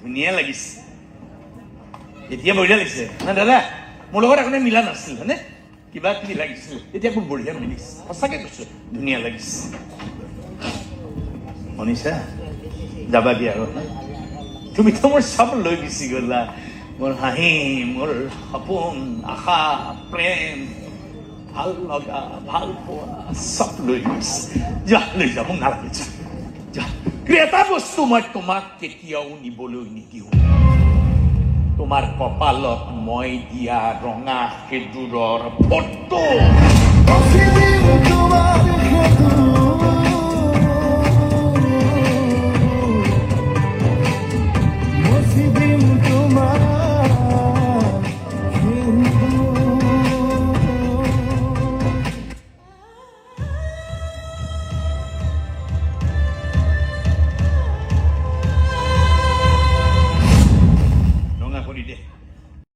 ধুনীয়া লাগিছে এতিয়া বঢ়িয়া লাগিছে না দাদা মোৰ লগত একোনে মিলা নাছিল হয়নে কিবা কিবি লাগিছিল এতিয়া খুব বঢ়িয়া মিলিছে সঁচাকে কৈছো ধুনীয়া লাগিছে মনীষা যাবা দিয়া আৰু তুমিতো মোৰ চব লৈ গুচি গলা মোৰ হাঁহি মোৰ সপোন আশা প্ৰেম ভাল লগা ভাল পোৱা চব লৈ গৈছে যা লৈ যাব নালাগে যা এটা বস্তু মই তোমাক কেতিয়াও নিবলৈ নিদিওঁ তোমাৰ কপালত মই দিয়া ৰঙা সেন্দুৰৰ ফটো ৰঙা কৰি দে